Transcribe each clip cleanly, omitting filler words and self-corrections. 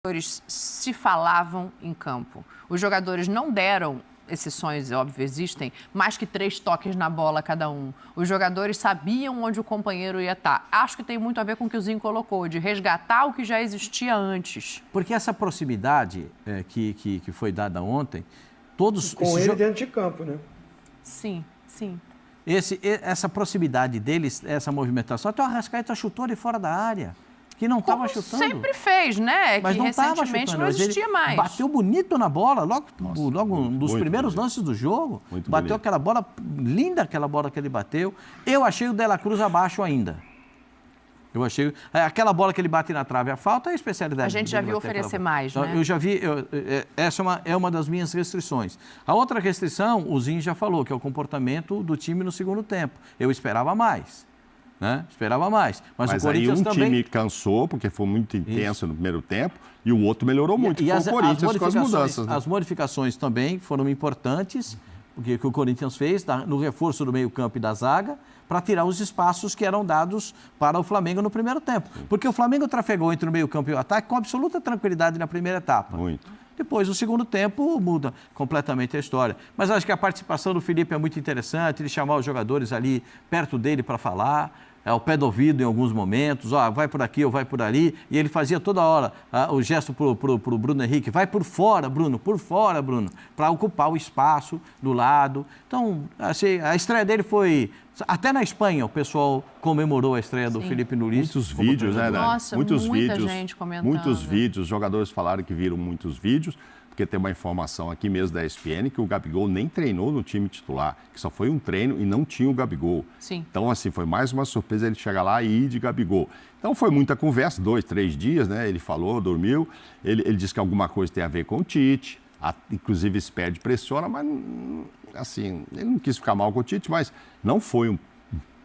jogadores se falavam em campo. Os jogadores não deram, exceções, óbvio, existem, mais que 3 toques na bola cada um. Os jogadores sabiam onde o companheiro ia estar. Acho que tem muito a ver com o que o Zinho colocou, de resgatar o que já existia antes. Porque essa proximidade que foi dada ontem, todos... Com ele dentro de campo, né? Sim, sim. Essa proximidade deles, essa movimentação, até o Arrascaeta chutou ele fora da área. Que não estava chutando. Sempre fez, né? Mas que não recentemente não existia mais. Bateu bonito na bola, logo um dos primeiros lances do jogo. Muito bateu bonito. Aquela bola, linda aquela bola que ele bateu. Eu achei o De La Cruz abaixo ainda. Eu achei... Aquela bola que ele bate na trave, a falta é a especialidade. A gente já viu oferecer mais, né? Eu já vi, essa é uma das minhas restrições. A outra restrição, o Zinho já falou, que é o comportamento do time no segundo tempo. Eu esperava mais. Né? Esperava mais. Mas o Corinthians aí também... time cansou, porque foi muito intenso no primeiro tempo, e o outro melhorou muito, que foi o Corinthians com as mudanças. Né? As modificações também foram importantes, que o Corinthians fez no reforço do meio-campo e da zaga, para tirar os espaços que eram dados para o Flamengo no primeiro tempo. Porque o Flamengo trafegou entre o meio-campo e o ataque com absoluta tranquilidade na primeira etapa. Muito. Depois, no segundo tempo, muda completamente a história. Mas acho que a participação do Felipe é muito interessante, ele chamar os jogadores ali perto dele para falar, ao pé do ouvido em alguns momentos, vai por aqui ou vai por ali, e ele fazia toda hora o gesto pro Bruno Henrique, vai por fora, Bruno, para ocupar o espaço do lado. Então, assim, a estreia dele foi... Até na Espanha o pessoal comemorou a estreia do Felipe Luís. Muitos vídeos, né, Dani? Nossa, muita vídeos, gente comentando. Muitos vídeos, os jogadores falaram que viram muitos vídeos, porque tem uma informação aqui mesmo da ESPN que o Gabigol nem treinou no time titular, que só foi um treino e não tinha o Gabigol. Sim. Então, assim, foi mais uma surpresa ele chegar lá e ir de Gabigol. Então, foi muita conversa, 2, 3 dias, né? Ele falou, dormiu, ele disse que alguma coisa tem a ver com o Tite, inclusive se perde, pressiona, mas, assim, ele não quis ficar mal com o Tite, mas não foi um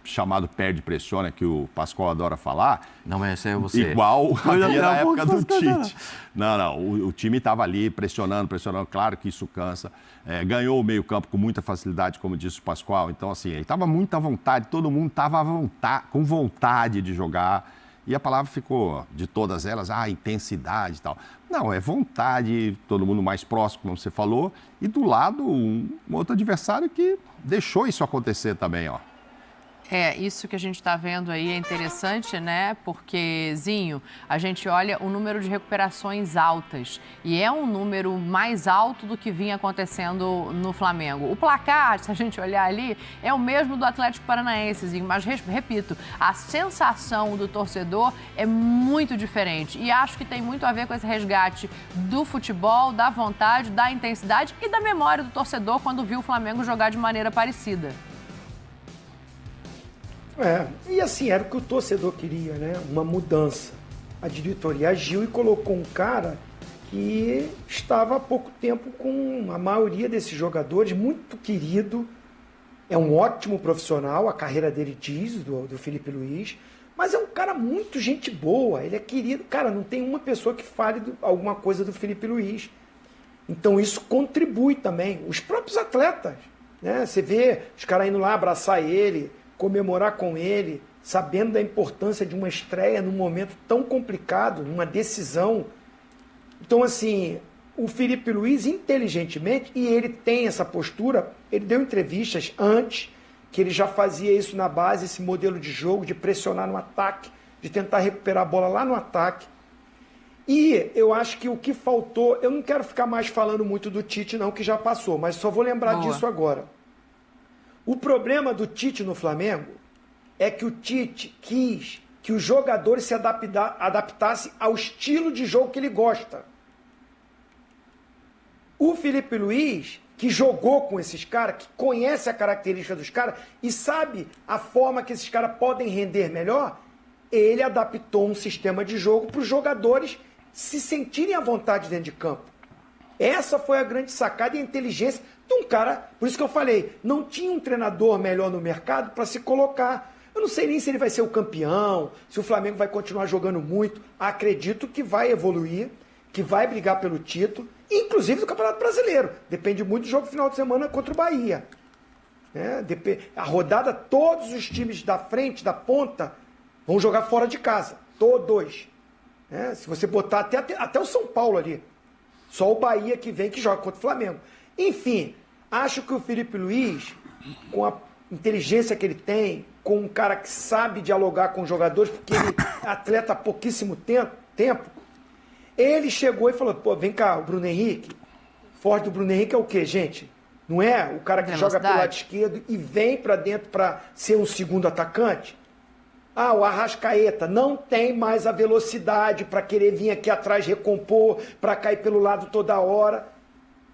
chamado perde-pressiona, que o Pascoal adora falar. Não, mas esse é você. Igual havia na época do Tite. Não, o time estava ali pressionando, claro que isso cansa. Ganhou o meio-campo com muita facilidade, como disse o Pascoal. Então, assim, ele estava muito à vontade, todo mundo estava com vontade de jogar. E a palavra ficou, de todas elas, intensidade e tal. Não, é vontade, todo mundo mais próximo, como você falou. E do lado, um outro adversário que deixou isso acontecer também, ó. Isso que a gente está vendo aí é interessante, né? Porque, Zinho, a gente olha o número de recuperações altas e é um número mais alto do que vinha acontecendo no Flamengo. O placar, se a gente olhar ali, é o mesmo do Atlético Paranaense, Zinho, mas, repito, a sensação do torcedor é muito diferente e acho que tem muito a ver com esse resgate do futebol, da vontade, da intensidade e da memória do torcedor quando viu o Flamengo jogar de maneira parecida. E assim, era o que o torcedor queria, né? Uma mudança. A diretoria agiu e colocou um cara que estava há pouco tempo com a maioria desses jogadores, muito querido, é um ótimo profissional, a carreira dele diz, do Felipe Luís, mas é um cara muito gente boa, ele é querido. Cara, não tem uma pessoa que fale alguma coisa do Felipe Luís. Então isso contribui também. Os próprios atletas, né? Você vê os caras indo lá abraçar ele, comemorar com ele, sabendo da importância de uma estreia num momento tão complicado, numa decisão. Então, assim, o Felipe Luís, inteligentemente, e ele tem essa postura, ele deu entrevistas antes, que ele já fazia isso na base, esse modelo de jogo, de pressionar no ataque, de tentar recuperar a bola lá no ataque. E eu acho que o que faltou, eu não quero ficar mais falando muito do Tite, não, que já passou, mas só vou lembrar disso agora. O problema do Tite no Flamengo é que o Tite quis que os jogadores se adaptassem ao estilo de jogo que ele gosta. O Felipe Luís, que jogou com esses caras, que conhece a característica dos caras e sabe a forma que esses caras podem render melhor, ele adaptou um sistema de jogo para os jogadores se sentirem à vontade dentro de campo. Essa foi a grande sacada e a inteligência de um cara, por isso que eu falei, não tinha um treinador melhor no mercado para se colocar. Eu não sei nem se ele vai ser o campeão, se o Flamengo vai continuar jogando muito. Acredito que vai evoluir, que vai brigar pelo título, inclusive do Campeonato Brasileiro. Depende muito do jogo final de semana contra o Bahia. A rodada, todos os times da frente, da ponta, vão jogar fora de casa. Todos. né? Se você botar até o São Paulo ali. Só o Bahia que vem que joga contra o Flamengo. Enfim, acho que o Felipe Luiz, com a inteligência que ele tem, com um cara que sabe dialogar com os jogadores, porque ele é atleta há pouquíssimo tempo, ele chegou e falou, pô, vem cá, o Bruno Henrique, forte do Bruno Henrique é o quê, gente? Não é o cara que joga pelo lado esquerdo e vem para dentro para ser um segundo atacante? Ah, o Arrascaeta não tem mais a velocidade para querer vir aqui atrás recompor, para cair pelo lado toda hora.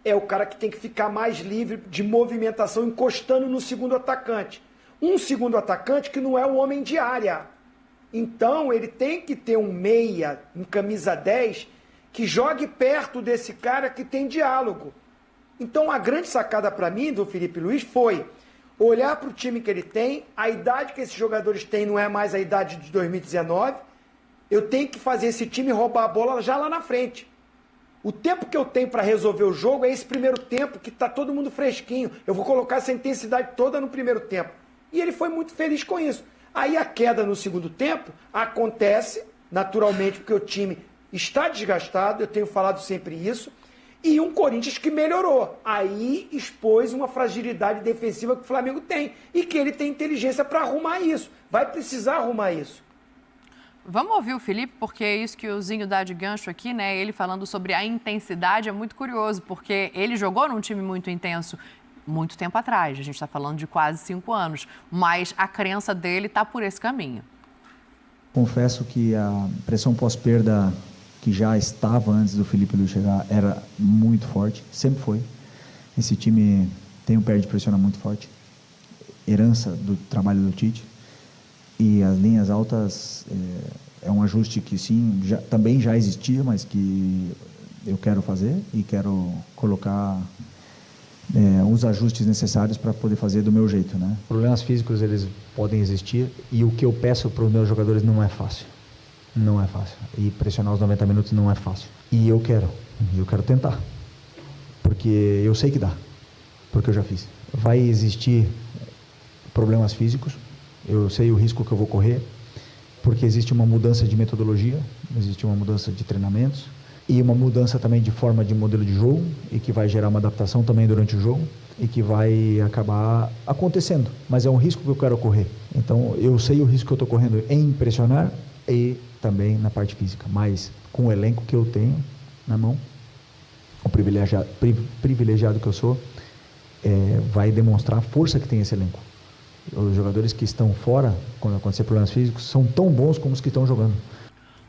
É o cara que tem que ficar mais livre de movimentação, encostando no segundo atacante. Um segundo atacante que não é o homem de área. Então, ele tem que ter um meia, um camisa 10, que jogue perto desse cara que tem diálogo. Então, a grande sacada para mim do Felipe Luiz foi olhar para o time que ele tem, a idade que esses jogadores têm não é mais a idade de 2019, eu tenho que fazer esse time roubar a bola já lá na frente. O tempo que eu tenho para resolver o jogo é esse primeiro tempo, que está todo mundo fresquinho. Eu vou colocar essa intensidade toda no primeiro tempo. E ele foi muito feliz com isso. Aí a queda no segundo tempo acontece, naturalmente, porque o time está desgastado, eu tenho falado sempre isso, e um Corinthians que melhorou. Aí expôs uma fragilidade defensiva que o Flamengo tem e que ele tem inteligência para arrumar isso. Vai precisar arrumar isso. Vamos ouvir o Felipe, porque é isso que o Zinho dá de gancho aqui, né? Ele falando sobre a intensidade é muito curioso, porque ele jogou num time muito intenso muito tempo atrás. A gente está falando de quase 5 anos, mas a crença dele está por esse caminho. Confesso que a pressão pós-perda que já estava antes do Felipe Luiz chegar era muito forte, sempre foi. Esse time tem um pé de pressionar muito forte, herança do trabalho do Tite, e as linhas altas é um ajuste que sim, também já existia, mas que eu quero fazer e quero colocar os ajustes necessários para poder fazer do meu jeito, né? Problemas físicos eles podem existir e o que eu peço para os meus jogadores não é fácil. Não é fácil. E pressionar os 90 minutos não é fácil. E eu quero tentar. Porque eu sei que dá. Porque eu já fiz. Vai existir problemas físicos. Eu sei o risco que eu vou correr. Porque existe uma mudança de metodologia, existe uma mudança de treinamentos e uma mudança também de forma de modelo de jogo e que vai gerar uma adaptação também durante o jogo e que vai acabar acontecendo. Mas é um risco que eu quero correr. Então, eu sei o risco que eu estou correndo em pressionar e também na parte física, mas com o elenco que eu tenho na mão, o privilegiado que eu sou, vai demonstrar a força que tem esse elenco. Os jogadores que estão fora, quando acontecer problemas físicos, são tão bons como os que estão jogando.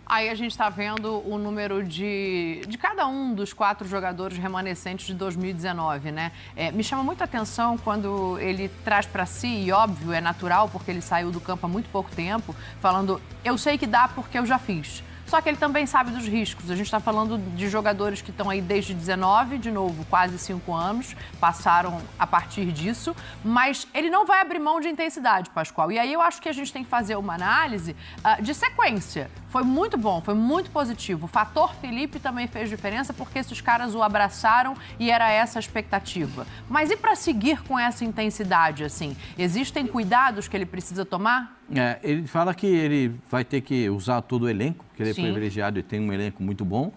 Aí a gente está vendo o número de cada um dos 4 jogadores remanescentes de 2019, né? Me chama muita atenção quando ele traz para si, e óbvio, é natural, porque ele saiu do campo há muito pouco tempo, falando, eu sei que dá porque eu já fiz. Só que ele também sabe dos riscos. A gente está falando de jogadores que estão aí desde 19, de novo, quase 5 anos, passaram a partir disso, mas ele não vai abrir mão de intensidade, Pascoal. E aí eu acho que a gente tem que fazer uma análise de sequência. Foi muito bom, foi muito positivo. O fator Felipe também fez diferença porque esses caras o abraçaram e era essa a expectativa. Mas e para seguir com essa intensidade, assim? Existem cuidados que ele precisa tomar? Ele fala que ele vai ter que usar todo o elenco, que ele é privilegiado e tem um elenco muito bom,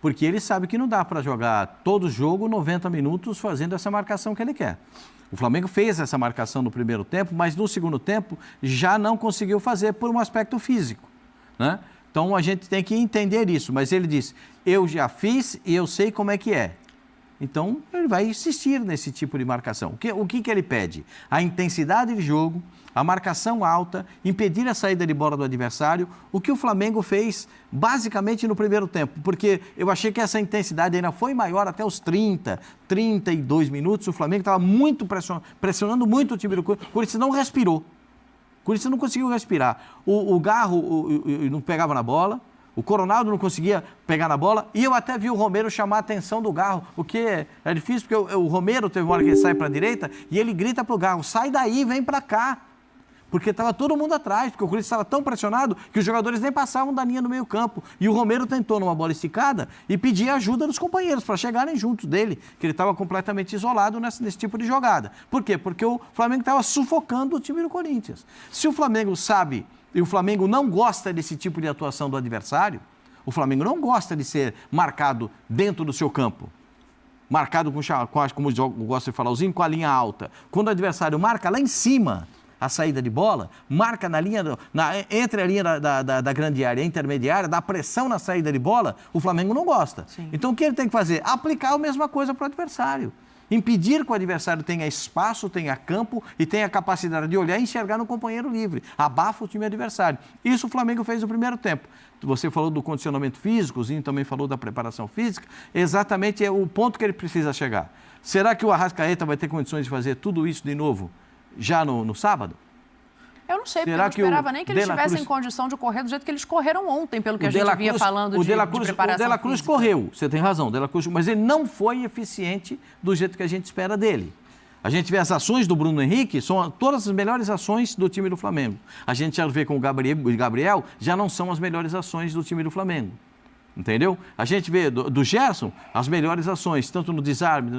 porque ele sabe que não dá para jogar todo jogo 90 minutos fazendo essa marcação que ele quer. O Flamengo fez essa marcação no primeiro tempo, mas no segundo tempo já não conseguiu fazer por um aspecto físico, né? Então a gente tem que entender isso, mas ele diz, eu já fiz e eu sei como é que é. Então ele vai insistir nesse tipo de marcação. O que ele pede? A intensidade de jogo, a marcação alta, impedir a saída de bola do adversário, o que o Flamengo fez basicamente no primeiro tempo, porque eu achei que essa intensidade ainda foi maior até os 32 minutos, o Flamengo estava muito pressionando muito o time do Corinthians, o Corinthians não respirou, o Corinthians não conseguiu respirar, o Garro não pegava na bola, o Coronado não conseguia pegar na bola, e eu até vi o Romero chamar a atenção do Garro, o que é difícil, porque o Romero teve uma hora que ele sai para a direita, e ele grita para o Garro, sai daí, vem para cá. Porque estava todo mundo atrás, porque o Corinthians estava tão pressionado que os jogadores nem passavam da linha no meio campo. E o Romero tentou numa bola esticada e pedia ajuda dos companheiros para chegarem juntos dele, que ele estava completamente isolado nesse tipo de jogada. Por quê? Porque o Flamengo estava sufocando o time do Corinthians. Se o Flamengo sabe e o Flamengo não gosta desse tipo de atuação do adversário, O Flamengo não gosta de ser marcado dentro do seu campo. Marcado como eu gosto de falar, com a linha alta. Quando o adversário marca lá em cima a saída de bola, marca na linha, entre a linha da grande área e a intermediária, dá pressão na saída de bola, o Flamengo não gosta. Sim. Então o que ele tem que fazer? Aplicar a mesma coisa para o adversário. Impedir que o adversário tenha espaço, tenha campo e tenha capacidade de olhar e enxergar no companheiro livre. Abafa o time adversário. Isso o Flamengo fez no primeiro tempo. Você falou do condicionamento físico, o Zinho também falou da preparação física. Exatamente é o ponto que ele precisa chegar. Será que o Arrascaeta vai ter condições de fazer tudo isso de novo já no sábado? Eu não sei, porque eu não esperava nem que eles tivessem condição de correr do jeito que eles correram ontem, pelo que a gente vinha falando de preparação. O De La Cruz correu, você tem razão, De La Cruz, mas ele não foi eficiente do jeito que a gente espera dele. A gente vê as ações do Bruno Henrique, são todas as melhores ações do time do Flamengo. A gente já vê com o Gabriel, já não são as melhores ações do time do Flamengo. Entendeu? A gente vê do Gerson as melhores ações, tanto no desarme,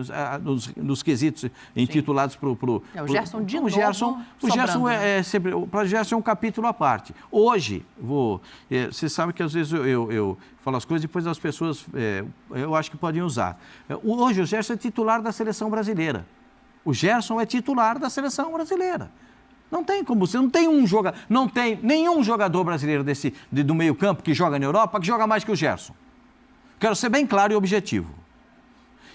nos quesitos intitulados para o... O Gerson de novo O Gerson é sempre... Para o Gerson é um capítulo à parte. Hoje, você sabe que às vezes eu falo as coisas e depois as pessoas, eu acho que podem usar. Hoje o Gerson é titular da seleção brasileira. O Gerson é titular da seleção brasileira. Não tem como você, não tem nenhum jogador brasileiro do meio-campo que joga na Europa que joga mais que o Gerson. Quero ser bem claro e objetivo.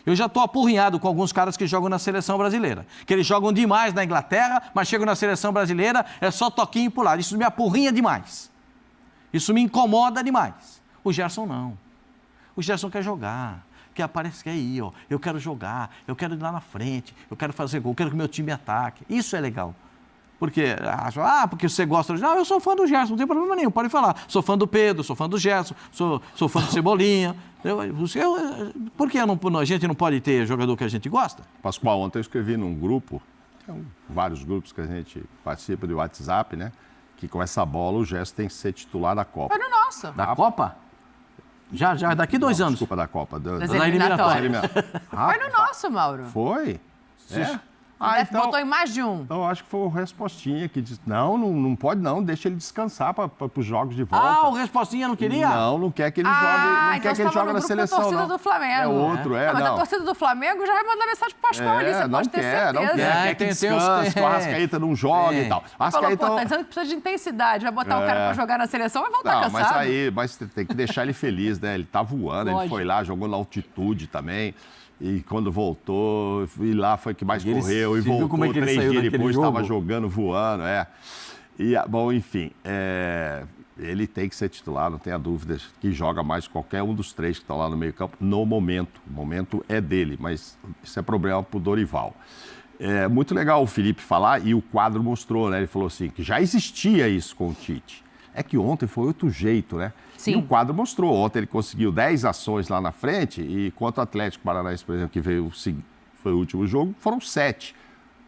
Eu já estou apurrinhado com alguns caras que jogam na seleção brasileira. Que eles jogam demais na Inglaterra, mas chegam na seleção brasileira, é só toquinho pro lado. Isso me apurrinha demais. Isso me incomoda demais. O Gerson não. O Gerson quer jogar. Que aparece que aí, ó, eu quero jogar, eu quero ir lá na frente, eu quero fazer gol, eu quero que meu time ataque. Isso é legal. Porque você gosta do Gerson. Não, eu sou fã do Gerson, não tem problema nenhum, pode falar. Sou fã do Pedro, sou fã do Gerson, sou fã do Cebolinha. Por que a gente não pode ter jogador que a gente gosta? Pascoal, ontem eu escrevi num grupo, tem vários grupos que a gente participa do WhatsApp, né? Que com essa bola o Gerson tem que ser titular da Copa. Foi no nosso. Da Copa? Já, daqui 2 anos. Desculpa, da Copa. Da eliminatória. Foi no nosso, Mauro. Foi? Então, botou em mais de um. Então, eu acho que foi o Respostinha que disse, não pode não, deixa ele descansar para os jogos de volta. O Respostinha não queria? Não quer que ele jogue, não quer que ele jogue na seleção, da torcida do Flamengo. É outro, Mas a torcida do Flamengo já vai mandar mensagem pro Pascoal ali, você pode ter certeza. Não quer que descanse, que o Arrascaeta não jogue e tal. Tá dizendo que precisa de intensidade, vai botar o cara para jogar na seleção, vai voltar cansado. Mas tem que deixar ele feliz, né? Ele tá voando, ele foi lá, jogou na altitude também. E quando voltou, e lá foi que mais correu, e voltou como é que 3 dias depois, jogo? estava jogando, voando, Bom, enfim, ele tem que ser titular, não tenha dúvida, que joga mais qualquer um dos 3 que estão lá no meio campo no momento. O momento é dele, mas isso é problema para o Dorival. É muito legal o Felipe falar, e o quadro mostrou, né? Ele falou assim, que já existia isso com o Tite. É que ontem foi outro jeito, né? Sim. E o quadro mostrou. Ontem ele conseguiu 10 ações lá na frente e contra o Atlético Paranaense, por exemplo, que foi o último jogo, foram 7.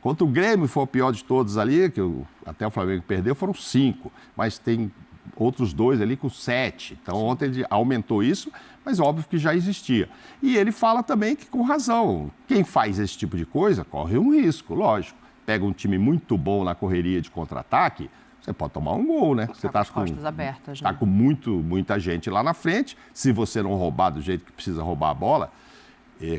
Contra o Grêmio foi o pior de todos ali, que até o Flamengo perdeu, foram 5. Mas tem outros 2 ali com 7. Então ontem ele aumentou isso, mas óbvio que já existia. E ele fala também que com razão, quem faz esse tipo de coisa corre um risco, lógico. Pega um time muito bom na correria de contra-ataque, você pode tomar um gol, né? Você está com costas abertas, né? Tá com muita gente lá na frente. Se você não roubar do jeito que precisa roubar a bola,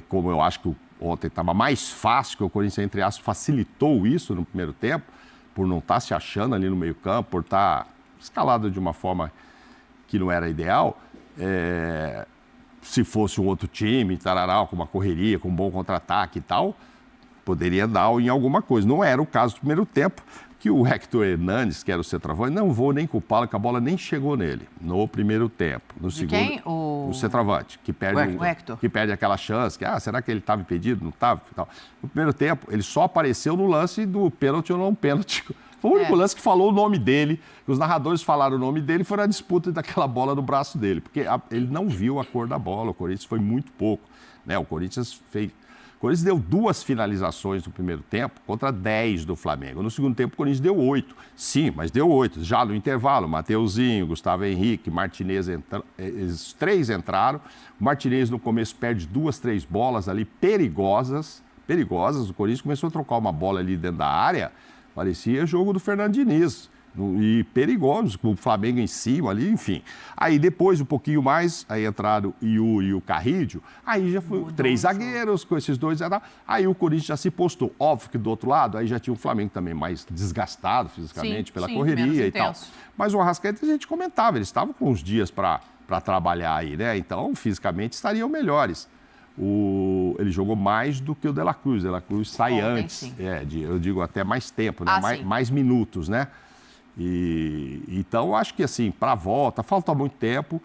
como eu acho que ontem estava mais fácil, que o Corinthians, entre aspas, facilitou isso no primeiro tempo, por não estar se achando ali no meio-campo, por estar escalado de uma forma que não era ideal. Se fosse um outro time, tarará, com uma correria, com um bom contra-ataque e tal, poderia dar em alguma coisa. Não era o caso do primeiro tempo, que o Hector Hernández, que era o centroavante, não vou nem culpá-lo, que a bola nem chegou nele no primeiro tempo. No segundo, quem? O centroavante, que perde aquela chance, será que ele estava impedido? Não estava? No primeiro tempo, ele só apareceu no lance do pênalti ou não pênalti. Foi o único lance que falou o nome dele, os narradores falaram o nome dele, foi a disputa daquela bola no braço dele, porque ele não viu a cor da bola, o Corinthians foi muito pouco, né? O Corinthians deu 2 finalizações no primeiro tempo contra 10 do Flamengo. No segundo tempo, o Corinthians deu 8. Sim, mas deu 8. Já no intervalo, Mateuzinho, Gustavo Henrique, Martinez, esses 3 entraram. O Martinez, no começo, perde 2, 3 bolas ali perigosas. O Corinthians começou a trocar uma bola ali dentro da área. Parecia jogo do Fernando Diniz. E perigosos, com o Flamengo em cima ali, enfim. Aí depois, um pouquinho mais, aí entraram o Yuri e o Carrídio, aí já foi 3 zagueiros com esses 2. Aí o Corinthians já se postou. Óbvio que do outro lado, aí já tinha o Flamengo também mais desgastado fisicamente pela correria e tal. Mas o Arrascaeta a gente comentava, eles estavam com uns dias para trabalhar aí, né? Então, fisicamente estariam melhores. Ele jogou mais do que o De La Cruz. O De La Cruz sai antes, eu digo até mais tempo, né? Mais minutos, né? Então, acho que assim, para a volta, falta muito tempo.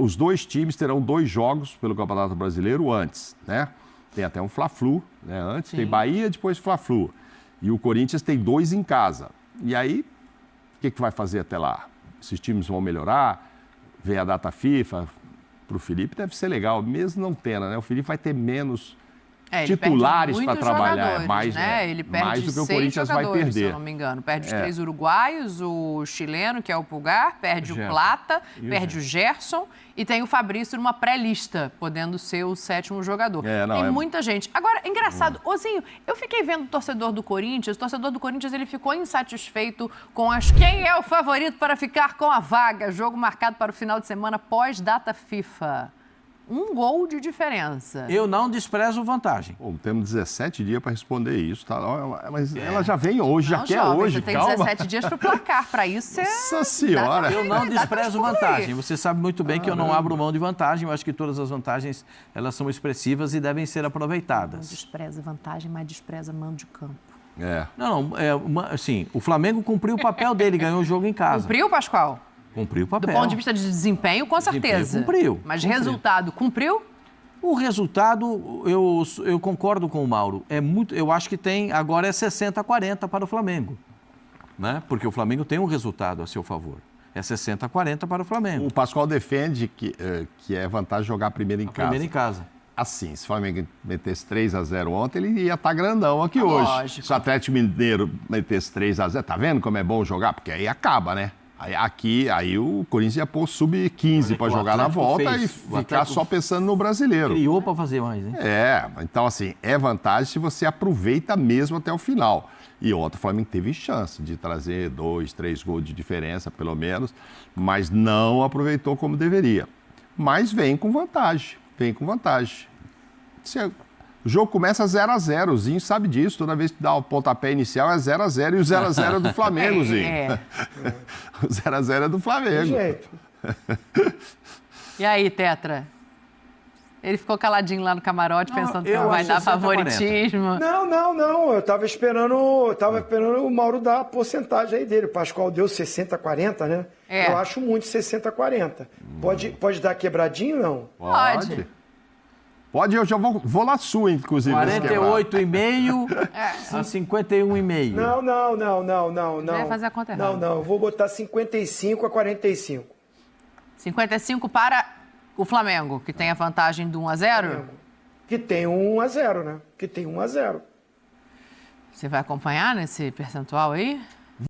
Os 2 times terão 2 jogos pelo Campeonato Brasileiro antes, né? Tem até um Fla-Flu, né? Antes tem Bahia, depois Fla-Flu. E o Corinthians tem 2 em casa. E aí, o que vai fazer até lá? Esses times vão melhorar? Vem a data FIFA. Para o Felipe deve ser legal, mesmo não tendo, né? O Felipe vai ter menos titulares para trabalhar, ele perde mais do que o Corinthians vai perder. Se eu não me engano. Perde os 3 uruguaios, o chileno, que é o Pulgar, perde o Plata, perde o Gerson e tem o Fabrício numa pré-lista, podendo ser o 7º jogador. Tem muita gente. Agora, engraçado, Ozinho, eu fiquei vendo o torcedor do Corinthians, ele ficou insatisfeito com quem é o favorito para ficar com a vaga, jogo marcado para o final de semana pós-data FIFA. 1 gol de diferença. Eu não desprezo vantagem. Temos 17 dias para responder isso, tá? Mas ela já vem hoje, já quer hoje, calma. Tem 17 dias para o placar, para isso Nossa Senhora! Eu não desprezo vantagem. Você sabe muito bem que eu não abro mão de vantagem. Eu acho que todas as vantagens, elas são expressivas e devem ser aproveitadas. Não despreza vantagem, mas despreza mando de campo. Assim, o Flamengo cumpriu o papel dele, ganhou o jogo em casa. Cumpriu, Pascoal? Cumpriu o papel. Do ponto de vista de desempenho, com certeza. Cumpriu. Mas resultado, cumpriu? O resultado, eu concordo com o Mauro. Eu acho que agora é 60-40 para o Flamengo. Né? Porque o Flamengo tem um resultado a seu favor. É 60-40 para o Flamengo. O Pascoal defende que é vantagem jogar primeiro em casa. Primeiro em casa. Assim, se o Flamengo metesse 3-0 ontem, ele ia estar grandão aqui hoje. Lógico. Se o Atlético Mineiro metesse 3-0, tá vendo como é bom jogar? Porque aí acaba, né? Aí o Corinthians ia pôr sub-15 para jogar na volta e ficar só pensando no brasileiro. Criou para fazer mais, hein? Então assim, é vantagem se você aproveita mesmo até o final. E ontem o Flamengo teve chance de trazer 2, 3 gols de diferença, pelo menos, mas não aproveitou como deveria. Mas vem com vantagem. O jogo começa 0-0, o Zinho sabe disso. Toda vez que dá o pontapé inicial é 0-0 e o 0-0 é do Flamengo, Zinho. O 0-0 é do Flamengo. De jeito. E aí, Tetra? Ele ficou caladinho lá no camarote, pensando que não vai dar favoritismo. Não. Eu tava esperando o Mauro dar a porcentagem aí dele. O Pascoal deu 60-40, né? Eu acho muito 60-40. Pode dar quebradinho, não? Pode, eu já vou lá sua, inclusive. 48,5 a 51,5. Não. Vai fazer a conta errada. Não. Eu vou botar 55-45. 55 para o Flamengo, que tem a vantagem do 1-0? Que tem 1-0, né? Que tem 1-0. Você vai acompanhar nesse percentual aí?